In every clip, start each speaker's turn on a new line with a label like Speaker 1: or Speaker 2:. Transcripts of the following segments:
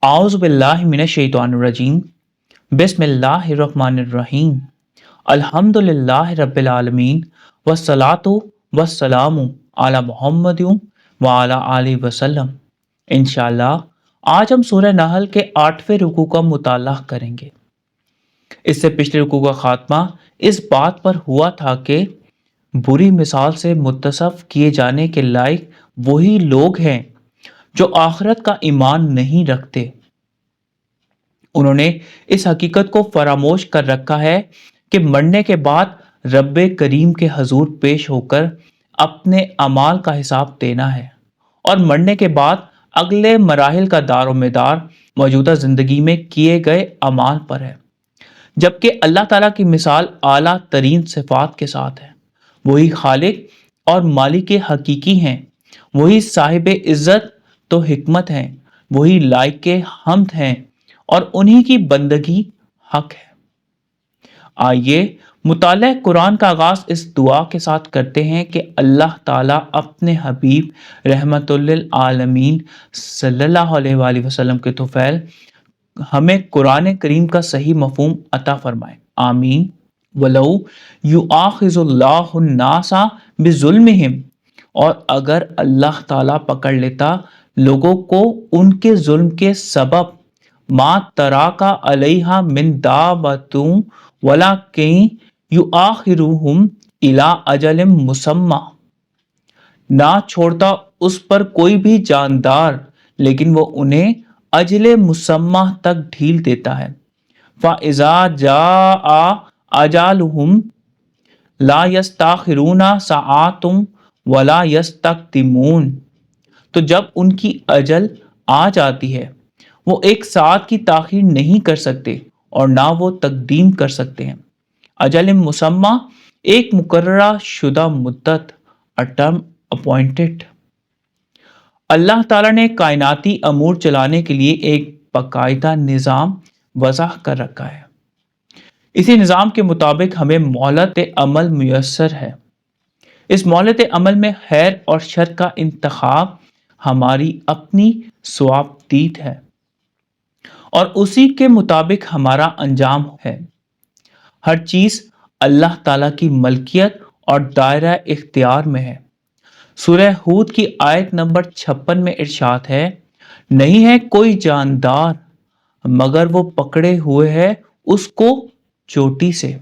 Speaker 1: आउज़ु बिल्लाहि मिनश्शैतानिर्रजीम बिस्मिल्लाहिर्रहमानिर्रहीम अल्हम्दुलिल्लाहि रब्बिल आलमीन वस्सलातु वस्सलामु अला मुहम्मदिन व अला आलिहि वसल्लम। इंशाअल्लाह आज हम सूरह नहल के 8वें रुकू का मुताला करेंगे। इससे पिछले रुकू का खात्मा इस बात पर हुआ था कि बुरी मिसाल से मुत्तसफ किए जाने के लायक वही लोग हैं जो आखिरत का ईमान नहीं रखते। उन्होंने इस हकीकत को फरामोश कर रखा है कि मरने के बाद रब्बे करीम के हजूर पेश होकर अपने अमाल का हिसाब देना है और मरने के बाद अगले मराहिल का दारोमदार मौजूदा जिंदगी में किए गए अमाल पर है। जबकि अल्लाह ताला की मिसाल आला तरीन सिफात के साथ है। वही खालिक और मालिक हकीकी हैं, वही साहिब इज़्ज़त तो हिकमत हैं, वही लायक हम्द हैं और उन्हीं की बंदगी हक है। आइए मुताला कुरान का आगाज इस दुआ के साथ करते हैं कि अल्लाह ताला अपने हबीब रहमतुल लिल आलमीन सल्लल्लाहु अलैहि वसल्लम के तुफैल हमें कुरान करीम का सही मफहूम अता फरमाए, आमीन। वलौ युआखिजुल्लाहु नासा बिजुल्मिहिम, और अगर अल्लाह ताला पकड़ लेता लोगों को उनके जुल्म के सबब मा तराका अलैहा मिन दावतुम वलाकिन युआखिरुहुम इला अजलिम मुसम्मा, ना छोड़ता उस पर कोई भी जानदार, लेकिन वो उन्हें अजले मुसम्मा तक ढील देता है। फ़इज़ा जाआ अजालुहुम ला यस्ताखिरूना सआतुम वला यस्तक़दिमून, तो जब उनकी अजल आ जाती है वो एक साथ की ताखीर नहीं कर सकते और ना वो तकदीम कर सकते हैं। अजल मुसम्मा एक मुकर्ररा शुदा मुद्दत, अ टर्म अपॉइंटेड। अल्लाह ताला ने कायनाती अमूर चलाने के लिए एक बाकायदा निज़ाम वज़ा कर रखा है। इसी निज़ाम के मुताबिक हमें मोहलत अमल मुयस्सर है। इस मोहलत अमल में खैर और शर का इंतखाब हमारी अपनी स्वाबदीद है और उसी के मुताबिक हमारा अंजाम है। हर चीज अल्लाह ताला की मलकियत और दायरा इख्तियार में है। सूरह हूद की आयत नंबर 56 में इरशाद है, नहीं है कोई जानदार मगर वो पकड़े हुए है उसको चोटी से।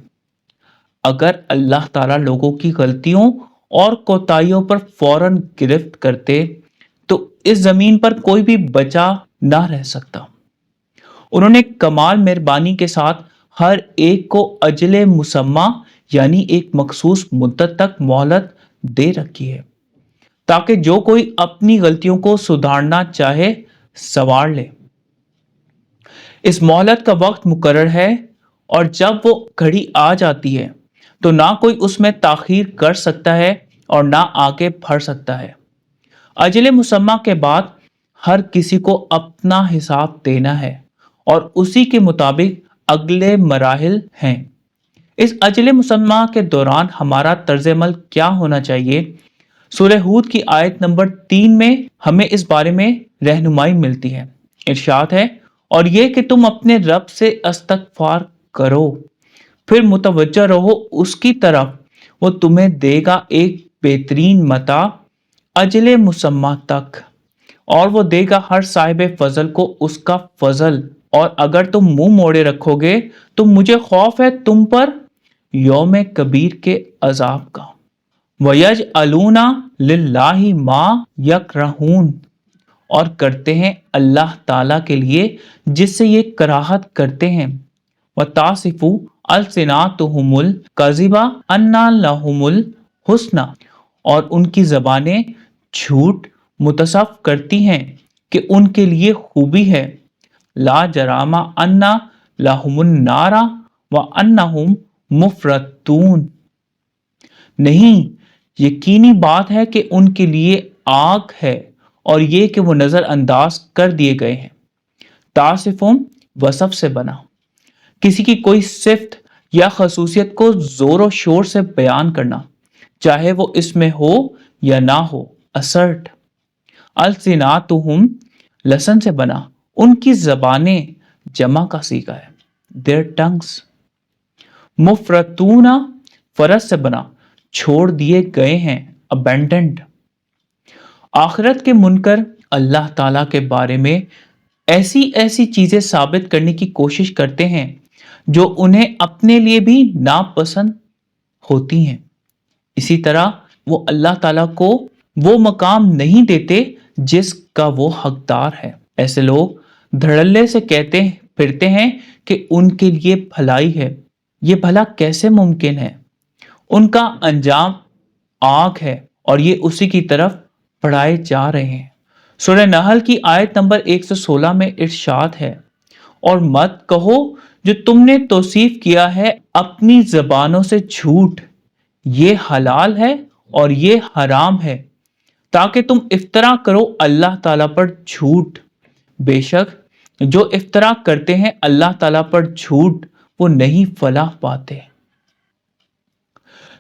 Speaker 1: अगर अल्लाह ताला लोगों की गलतियों और कोताहियों पर फौरन गिरफ्त करते तो इस जमीन पर कोई भी बचा ना रह सकता। उन्होंने कमाल मेहरबानी के साथ हर एक को अजले मुसम्मा यानी एक मखसूस मुद्दत तक मोहलत दे रखी है ताकि जो कोई अपनी गलतियों को सुधारना चाहे संवार ले। इस मोहलत का वक्त मुकर्रर है और जब वो घड़ी आ जाती है तो ना कोई उसमें ताखीर कर सकता है और ना आगे बढ़ सकता है। अजले मुसम्मा के बाद हर किसी को अपना हिसाब देना है और उसी के मुताबिक अगले मराहिल हैं। इस अजले मुसम्मा के दौरान हमारा तर्ज अमल क्या होना चाहिए, सूरह हूद की आयत नंबर 3 में हमें इस बारे में रहनुमाई मिलती है। इरशाद है, और ये कि तुम अपने रब से इस्तग़फ़ार करो, फिर मुतवज्जह रहो उसकी तरफ, वो तुम्हें देगा एक बेहतरीन मता अजले मुसम्मा तक, और वो देगा हर साहिब फजल को उसका फजल। और अगर तुम मुंह मोड़े रखोगे तो मुझे खौफ है तुम पर यौम कबीर के अजाब का। वयजअलूना लिल्लाहि मा यकरहून, और करते हैं अल्लाह ताला के लिए जिससे ये कराहत करते हैं। वतासिफु अलसिनातुहुमुल कज़िबा अन्ना लहुमुल हुस्ना, और उनकी ज़बानें झूठ मुतसफ करती हैं कि उनके लिए खूबी है। ला जरामा अन्ना लहुमुन नारा व अन्नहुम मुफरतून, नहीं यकीनी बात है कि उनके लिए आग है और ये कि वो नज़रअंदाज कर दिए गए हैं। तासिफुम वसफ से बना, किसी की कोई सिफ्त या खसूसियत को जोर शोर से बयान करना, चाहे वो इसमें हो या ना हो। असर्ट अलसिनातुहुम लसन से बना, उनकी जबानें जमा का सीगा है, देयर टंग्स। मुफरतूना फरज से बना, छोड़ दिए गए हैं, अबेंडेंड। आखिरत के मुनकर अल्लाह ताला के बारे में ऐसी ऐसी चीजें साबित करने की कोशिश करते हैं जो उन्हें अपने लिए भी नापसंद होती हैं। इसी तरह वो अल्लाह ताला को वो मकाम नहीं देते जिसका वो हकदार है। ऐसे लोग धड़ल्ले से कहते फिरते हैं कि उनके लिए भलाई है। ये भला कैसे मुमकिन है? उनका अंजाम आग है और ये उसी की तरफ बढ़ाए जा रहे हैं। सूरह नहल की आयत नंबर 116 में इरशाद है, और मत कहो जो तुमने तौसीफ किया है अपनी जबानों से झूठ, ये हलाल है और ये हराम है, ताकि तुम इफ्तरा करो अल्लाह ताला पर झूठ। बेशक जो इफ्तरा करते हैं अल्लाह ताला पर झूठ, वो नहीं फलाह पाते।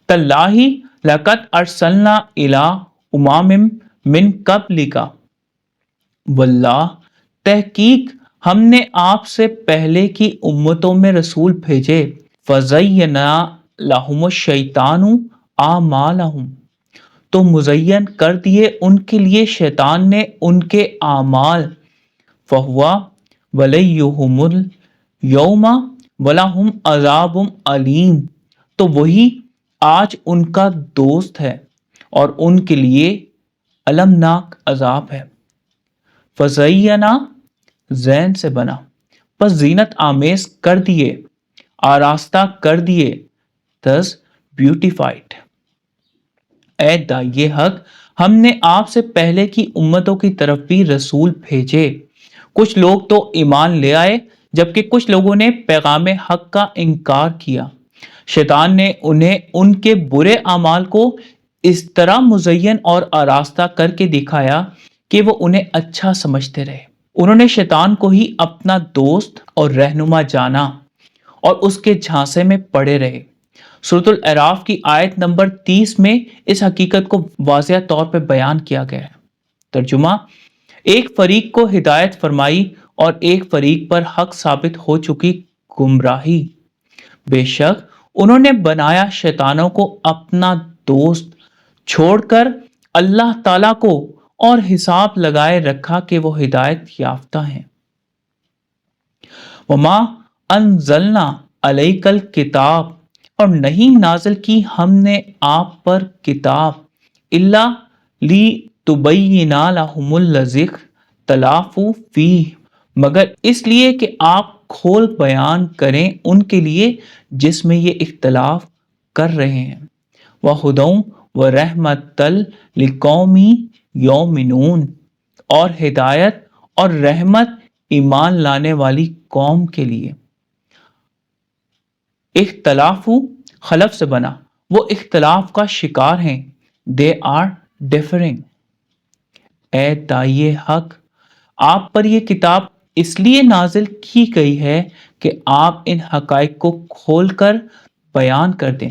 Speaker 1: तल्लाही लक़द अरसलना इला उमामिम मिन क़ब्लिका, वल्लाह तहकीक हमने आपसे पहले की उम्मतों में रसूल भेजे। फ़ज़य्यना लहुमुश शैतानु आमालहुम, तो मुज़य्यन कर दिए उनके लिए शैतान ने उनके आमाल। फ़हुवा वलियुहुमुल यौमा वलहुम अज़ाबुम अलीम, तो वही आज उनका दोस्त है और उनके लिए अलमनाक अजाब है। फ़ज़य्यना ज़ैन से बना, बस जीनत आमेज कर दिए, आरास्ता कर दिए, दस ब्यूटिफाइड। ऐ दाइये हक, हमने आपसे पहले की उम्मतों की तरफ भी रसूल भेजे। कुछ लोग तो ईमान ले आए जबकि कुछ लोगों ने पैगाम हक का इनकार किया। शैतान ने उन्हें उनके बुरे अमाल को इस तरह मुज़य्यन और आरास्ता करके दिखाया कि वो उन्हें अच्छा समझते रहे। उन्होंने शैतान को ही अपना दोस्त और रहनुमा जाना और उसके झांसे में पड़े रहे। सूरतुल अराफ की आयत नंबर 30 में इस हकीकत को वाज़िह तौर पर बयान किया गया है। तर्जुमा, एक फरीक को हिदायत फरमाई और एक फरीक पर हक साबित हो चुकी गुमराही। बेशक उन्होंने बनाया शैतानों को अपना दोस्त, छोड़कर अल्लाह ताला को और हिसाब लगाए रखा कि वो हिदायत याफ्ता हैं। वमा अनजलना अलैकल किताब, और नहीं नाजिल की हमने आप पर किताब, इल्ला ली तुबय्यिना लहुमुल लज़ी तलाफू फीह, मगर इसलिए कि आप खोल बयान करें उनके लिए जिसमें ये इख्तलाफ कर रहे हैं। व हुदौ व रहमतल लिकौमी यौमिनून, और हिदायत और रहमत ईमान लाने वाली कौम के लिए। इख्तलाफू खलफ से बना, वो इख्तलाफ का शिकार हैं। They are differing. ए दाइये हक, आप पर यह किताब इसलिए नाजिल की गई है कि आप इन हकाइक को खोलकर बयान कर दें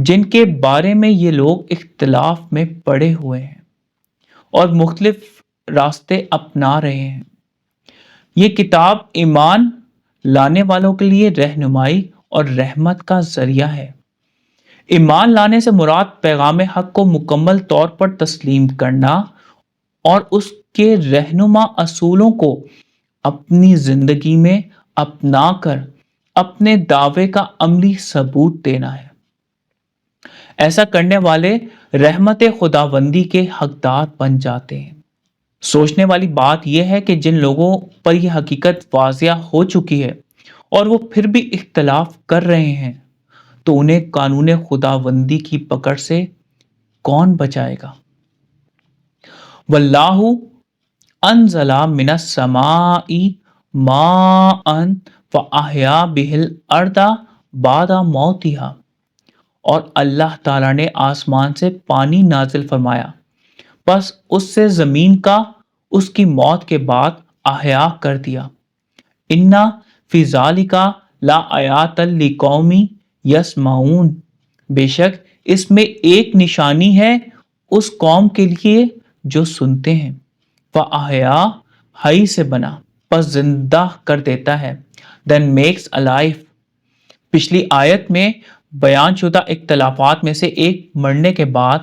Speaker 1: जिनके बारे में ये लोग इख्तलाफ में पड़े हुए हैं और मुख्तलिफ रास्ते अपना रहे हैं। ये किताब ईमान लाने वालों के लिए रहनुमाई और रहमत का जरिया है। ईमान लाने से मुराद पैगाम हक को मुकम्मल तौर पर तस्लीम करना और उसके रहनुमा असूलों को अपनी जिंदगी में अपनाकर अपने दावे का अमली सबूत देना है। ऐसा करने वाले रहमत खुदावंदी के हकदार बन जाते हैं। सोचने वाली बात यह है कि जिन लोगों पर यह हकीकत वाज़िया हो चुकी है और वो फिर भी इख्तलाफ कर रहे हैं, तो उन्हें कानून खुदावंदी की पकड़ से कौन बचाएगा। वल्लाहु अनज़ला मिनस समाई माअन फ़अहया बिहिल अर्दा बादा मौतिहा, और अल्लाह ताला ने आसमान से पानी नाजिल फरमाया, बस उससे ज़मीन का उसकी मौत के बाद अहया कर दिया। इन्ना फी ज़ालिका ला आयातल लिकौमी यस्माऊन, बेशक इसमें एक निशानी है उस कौम के लिए जो सुनते हैं। फ़अहया हई से बना, پس زندہ کر دیتا ہے. then makes alive. پچھلی آیت میں بیان شدہ اختلافات میں سے ایک مرنے کے بعد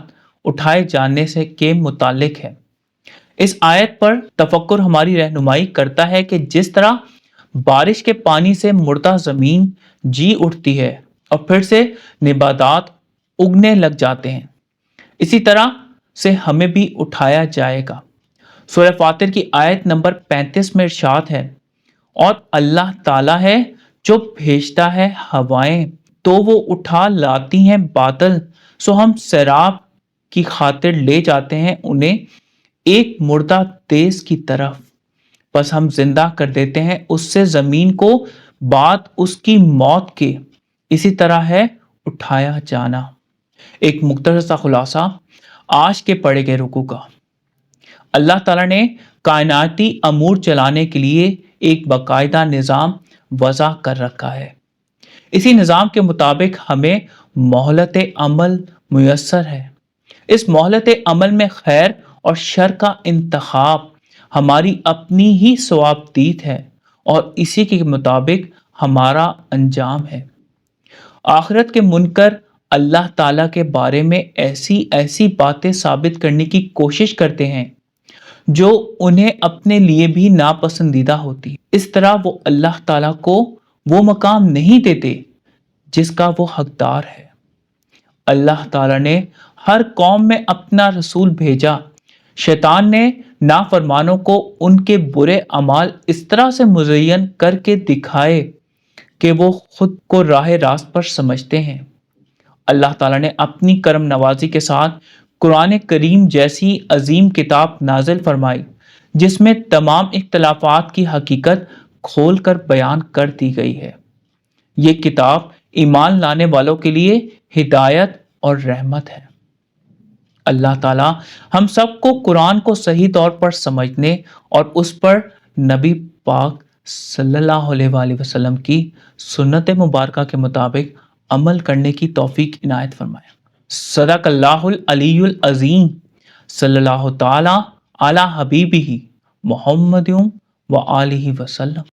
Speaker 1: اٹھائے جانے سے کے متعلق ہے. اس آیت پر تفکر ہماری رہنمائی کرتا ہے کہ جس طرح بارش کے پانی سے مردہ زمین جی اٹھتی ہے اور پھر سے نباتات اگنے لگ جاتے ہیں، اسی طرح سے ہمیں بھی اٹھایا جائے گا. سورہ فاطر کی آیت نمبر 35 میں ارشاد ہے، اور اللہ تعالیٰ ہے جو بھیجتا ہے ہوائیں تو وہ اٹھا لاتی ہیں بادل، سو ہم سیراب کی خاطر لے جاتے ہیں انہیں ایک مردہ دیس کی طرف، بس ہم زندہ کر دیتے ہیں اس سے زمین کو بعد اس کی موت کے. اسی طرح ہے اٹھایا جانا. ایک مختصر سا خلاصہ آج کے پڑھے گئے رکوع کا. اللہ تعالیٰ نے کائناتی امور چلانے کے لیے ایک باقاعدہ نظام وضع کر رکھا ہے. اسی نظام کے مطابق ہمیں مہلت عمل میسر ہے. اس مہلت عمل میں خیر اور شر کا انتخاب ہماری اپنی ہی ثوابدید ہے اور اسی کے مطابق ہمارا انجام ہے. آخرت کے منکر اللہ تعالیٰ کے بارے میں ایسی باتیں ثابت کرنے کی کوشش کرتے ہیں جو انہیں اپنے لیے بھی ناپسندیدہ ہوتی. اس طرح وہ اللہ تعالیٰ کو وہ مقام نہیں دیتے جس کا وہ حقدار ہے. اللہ تعالیٰ نے ہر قوم میں اپنا رسول بھیجا. شیطان نے نافرمانوں کو ان کے برے اعمال اس طرح سے مزین کر کے دکھائے کہ وہ خود کو راہ راست پر سمجھتے ہیں. اللہ تعالیٰ نے اپنی کرم نوازی کے ساتھ قرآن کریم جیسی عظیم کتاب نازل فرمائی جس میں تمام اختلافات کی حقیقت کھول کر بیان کر دی گئی ہے. یہ کتاب ایمان لانے والوں کے لیے ہدایت اور رحمت ہے. اللہ تعالیٰ ہم سب کو قرآن کو صحیح طور پر سمجھنے اور اس پر نبی پاک صلی اللہ علیہ وآلہ وسلم کی سنت مبارکہ کے مطابق عمل کرنے کی توفیق عنایت فرمائے. صدق اللہ العلی العظیم. صلی اللہ تعالیٰ علی حبیبہ محمد و آلہ وسلم.